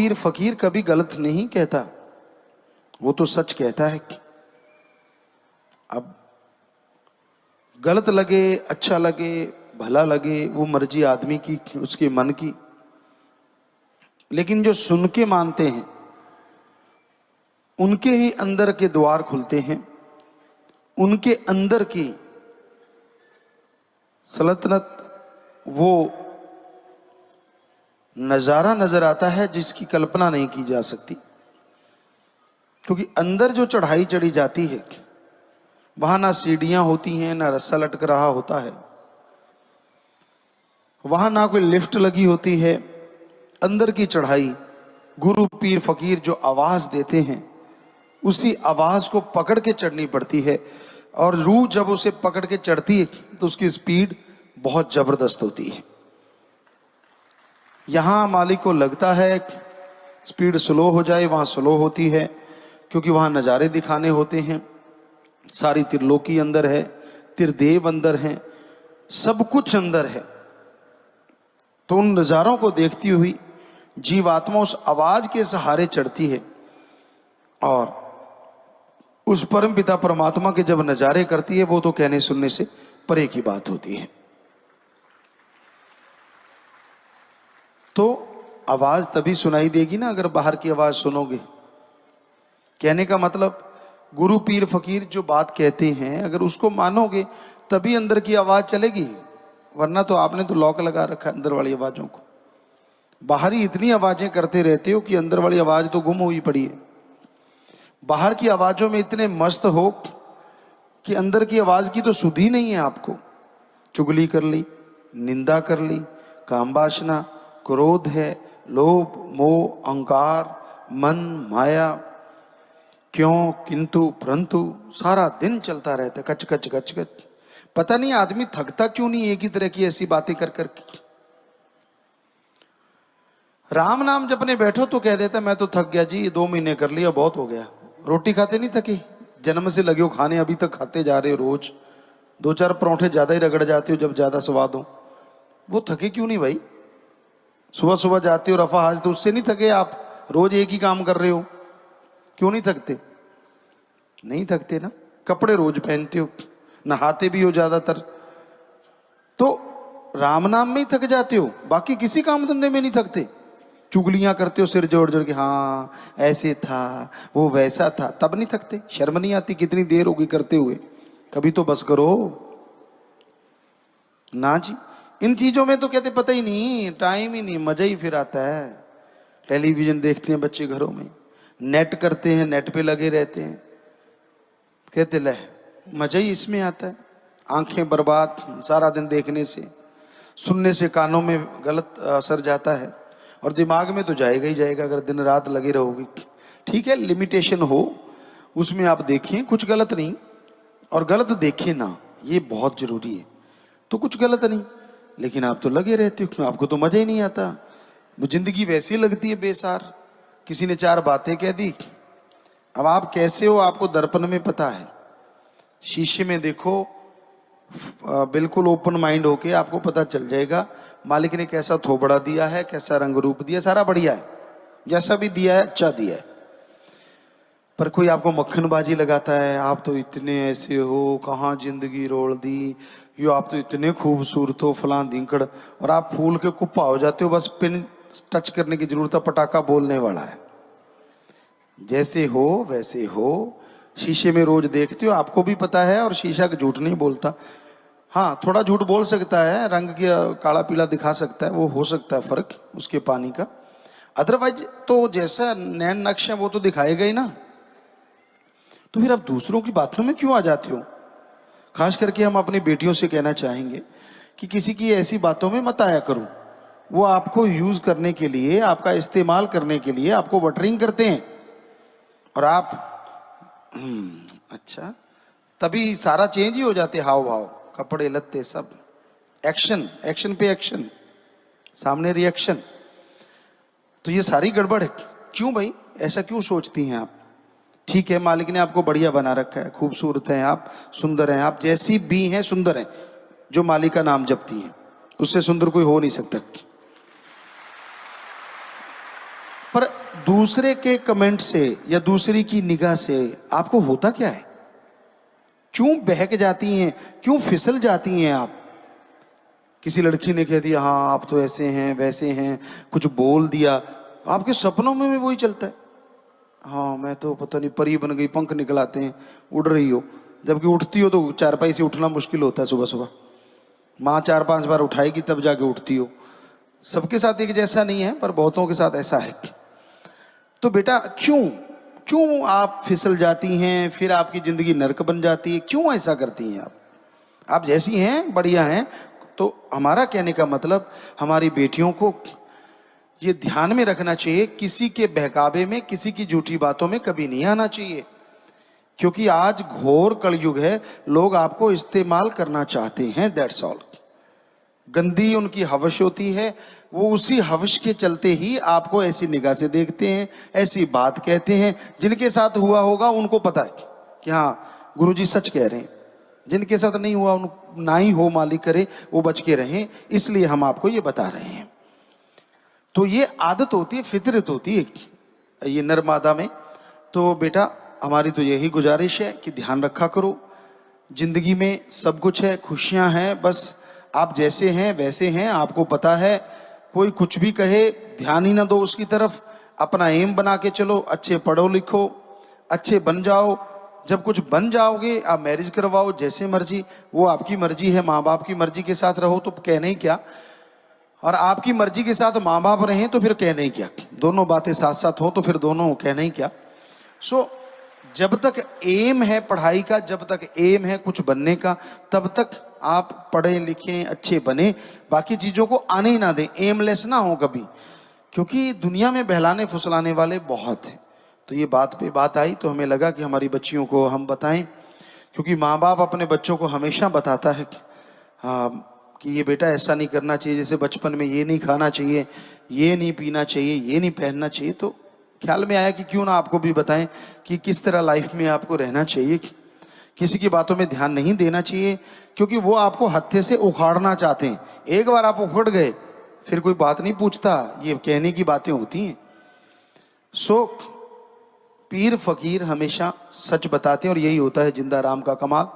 पीर फकीर कभी गलत नहीं कहता, वो तो सच कहता है। अब गलत लगे, अच्छा लगे, भला लगे, वो मर्जी आदमी की, उसके मन की, लेकिन जो सुन के मानते हैं उनके ही अंदर के द्वार खुलते हैं, उनके अंदर की सल्तनत, वो नजारा नजर आता है जिसकी कल्पना नहीं की जा सकती। क्योंकि अंदर जो चढ़ाई चढ़ी जाती है वहां ना सीढ़ियां होती हैं, ना रस्सा लटक रहा होता है, वहां ना कोई लिफ्ट लगी होती है। अंदर की चढ़ाई गुरु पीर फकीर जो आवाज देते हैं उसी आवाज को पकड़ के चढ़नी पड़ती है। और रूह जब उसे पकड़ के चढ़ती है तो उसकी स्पीड बहुत जबरदस्त होती है। यहां मालिक को लगता है स्पीड स्लो हो जाए, वहां स्लो होती है, क्योंकि वहां नजारे दिखाने होते हैं। सारी त्रिलोकी अंदर है, त्रिदेव अंदर है, सब कुछ अंदर है। तो उन नजारों को देखती हुई जीवात्मा उस आवाज के सहारे चढ़ती है और उस परम पिता परमात्मा के जब नजारे करती है वो तो कहने सुनने से परे की बात होती है। तो आवाज तभी सुनाई देगी ना अगर बाहर की आवाज सुनोगे। कहने का मतलब गुरु पीर फकीर जो बात कहते हैं अगर उसको मानोगे तभी अंदर की आवाज चलेगी, वरना तो आपने तो लॉक लगा रखा है अंदर वाली आवाजों को। बाहरी इतनी आवाजें करते रहते हो कि अंदर वाली आवाज तो गुम हुई पड़ी है। बाहर की आवाजों में इतने मस्त हो कि अंदर की आवाज की तो सुध ही नहीं है आपको। चुगली कर ली, निंदा कर ली, काम वासना, क्रोध है, लोभ, मोह, अहंकार, मन, माया, क्यों, किंतु, परंतु, सारा दिन चलता रहता है, कच कच कच कच। पता नहीं आदमी थकता क्यों नहीं एक ही तरह की ऐसी बातें कर कर के। राम नाम जपने बैठो तो कह देता मैं तो थक गया जी, 2 महीने कर लिया, बहुत हो गया। रोटी खाते नहीं थके, जन्म से लगे हो खाने, अभी तक खाते जा रहे हो रोज। 2-4 परोठे ज्यादा ही रगड़ जाते हो जब ज्यादा स्वाद हो। वो थके क्यों नहीं भाई? सुबह सुबह जाते हो रफा हाज, तो उससे नहीं थके आप? रोज एक ही काम कर रहे हो, क्यों नहीं थकते? नहीं थकते ना। कपड़े रोज पहनते हो, नहाते भी हो ज्यादातर, तो राम नाम में ही थक जाते हो, बाकी किसी काम धंधे में नहीं थकते। चुगलियां करते हो सिर जोड़ जोड़ के, हाँ ऐसे था, वो वैसा था, तब नहीं थकते? शर्म नहीं आती? कितनी देर होगी करते हुए, कभी तो बस करो ना जी। इन चीजों में तो कहते पता ही नहीं, टाइम ही नहीं, मजा ही फिर आता है। टेलीविजन देखते हैं बच्चे घरों में, नेट करते हैं, नेट पे लगे रहते हैं, कहते ले मजा ही इसमें आता है। आंखें बर्बाद सारा दिन देखने से, सुनने से कानों में गलत असर जाता है और दिमाग में तो जाएगा ही जाएगा अगर दिन रात लगे रहोगे। ठीक है, लिमिटेशन हो उसमें आप देखिए, कुछ गलत नहीं, और गलत देखिए ना, ये बहुत जरूरी है। तो कुछ गलत नहीं, लेकिन आप तो लगे रहते हो, आपको तो मजा ही नहीं आता। वो जिंदगी वैसी लगती है बेसार। किसी ने 4 बातें कह दी, अब आप कैसे हो आपको दर्पण में पता है। शीशे में देखो, बिल्कुल ओपन माइंड होके आपको पता चल जाएगा मालिक ने कैसा थोबड़ा दिया है, कैसा रंग रूप दिया, सारा बढ़िया है, जैसा भी दिया है अच्छा दिया है। पर कोई आपको मक्खनबाजी लगाता है, आप तो इतने ऐसे हो, कहाँ जिंदगी रोल दी, यो आप तो इतने खूबसूरत हो, फलां धिंकड़, और आप फूल के कुप्पा हो जाते हो, बस पिन टच करने की जरूरत है, पटाखा बोलने वाला है। जैसे हो वैसे हो। शीशे में रोज देखते हो, आपको भी पता है, और शीशा झूठ नहीं बोलता। हाँ, थोड़ा झूठ बोल सकता है, रंग के काला पीला दिखा सकता है, वो हो सकता है फर्क उसके पानी का, अदरवाइज तो जैसा नैन नक्श है वो तो दिखाएगा ही ना। तो फिर आप दूसरों की बातों में क्यों आ जाते हो? खास करके हम अपनी बेटियों से कहना चाहेंगे कि किसी की ऐसी बातों में मत आया करो। वो आपको यूज करने के लिए, आपका इस्तेमाल करने के लिए आपको बटरिंग करते हैं, और आप अच्छा, तभी सारा चेंज ही हो जाते, हाव भाव, कपड़े लत्ते सब, एक्शन, एक्शन पे एक्शन, सामने रिएक्शन। तो ये सारी गड़बड़ है। क्यों भाई, ऐसा क्यों सोचती हैं आप? ठीक है, मालिक ने आपको बढ़िया बना रखा है, खूबसूरत हैं आप, सुंदर हैं आप, जैसी भी हैं सुंदर हैं, जो मालिक का नाम जपती हैं, उससे सुंदर कोई हो नहीं सकता। पर दूसरे के कमेंट से या दूसरी की निगाह से आपको होता क्या है? क्यों बहक जाती हैं, क्यों फिसल जाती हैं आप? किसी लड़की ने कह दिया हाँ आप तो ऐसे हैं वैसे हैं, कुछ बोल दिया, आपके सपनों में भी वही चलता है, हाँ मैं तो पता नहीं परी बन गई, पंख निकल आते हैं, उड़ रही हो। जबकि उठती हो तो चारपाई से उठना मुश्किल होता है, सुबह सुबह माँ 4-5 बार उठाएगी तब जाके उठती हो। सबके साथ एक जैसा नहीं है, पर बहुतों के साथ ऐसा है। तो बेटा क्यों आप फिसल जाती हैं, फिर आपकी जिंदगी नरक बन जाती है, क्यों ऐसा करती हैं आप जैसी हैं बढ़िया हैं। तो हमारा कहने का मतलब, हमारी बेटियों को ये ध्यान में रखना चाहिए, किसी के बहकावे में, किसी की झूठी बातों में कभी नहीं आना चाहिए, क्योंकि आज घोर कलयुग है, लोग आपको इस्तेमाल करना चाहते हैं, दैट्स ऑल। गंदी उनकी हवश होती है, वो उसी हवश के चलते ही आपको ऐसी निगाह से देखते हैं, ऐसी बात कहते हैं। जिनके साथ हुआ होगा उनको पता है कि हाँ गुरुजी सच कह रहे हैं, जिनके साथ नहीं हुआ ना ही हो, मालिक करे वो बच के रहें, इसलिए हम आपको ये बता रहे हैं। तो ये आदत होती है, फितरत होती है ये नर मादा में। तो बेटा हमारी तो यही गुजारिश है कि ध्यान रखा करो, जिंदगी में सब कुछ है, खुशियां हैं, बस आप जैसे हैं वैसे हैं, आपको पता है। कोई कुछ भी कहे ध्यान ही ना दो उसकी तरफ, अपना एम बना के चलो, अच्छे पढ़ो लिखो, अच्छे बन जाओ। जब कुछ बन जाओगे आप मैरिज करवाओ जैसे मर्जी, वो आपकी मर्जी है, माँ बाप की मर्जी के साथ रहो तो कहने ही क्या, और आपकी मर्जी के साथ माँ बाप रहें तो फिर कहने ही क्या, दोनों बातें साथ साथ हो तो फिर दोनों कहने ही क्या। सो जब तक एम है पढ़ाई का, जब तक एम है कुछ बनने का, तब तक आप पढ़ें लिखें अच्छे बने, बाकी चीजों को आने ही ना दें, एमलेस ना हो कभी, क्योंकि दुनिया में बहलाने फुसलाने वाले बहुत हैं। तो ये बात पे बात आई तो हमें लगा कि हमारी बच्चियों को हम बताएं, क्योंकि माँ बाप अपने बच्चों को हमेशा बताता है कि ये बेटा ऐसा नहीं करना चाहिए, जैसे बचपन में ये नहीं खाना चाहिए, ये नहीं पीना चाहिए, ये नहीं पहनना चाहिए। तो ख्याल में आया कि क्यों ना आपको भी बताएं कि किस तरह लाइफ में आपको रहना चाहिए, किसी की बातों में ध्यान नहीं देना चाहिए, क्योंकि वो आपको हत्थे से उखाड़ना चाहते हैं। एक बार आप उखड़ गए फिर कोई बात नहीं पूछता, ये कहने की बातें होती हैं। सो पीर फकीर हमेशा सच बताते हैं, और यही होता है जिंदा राम का कमाल।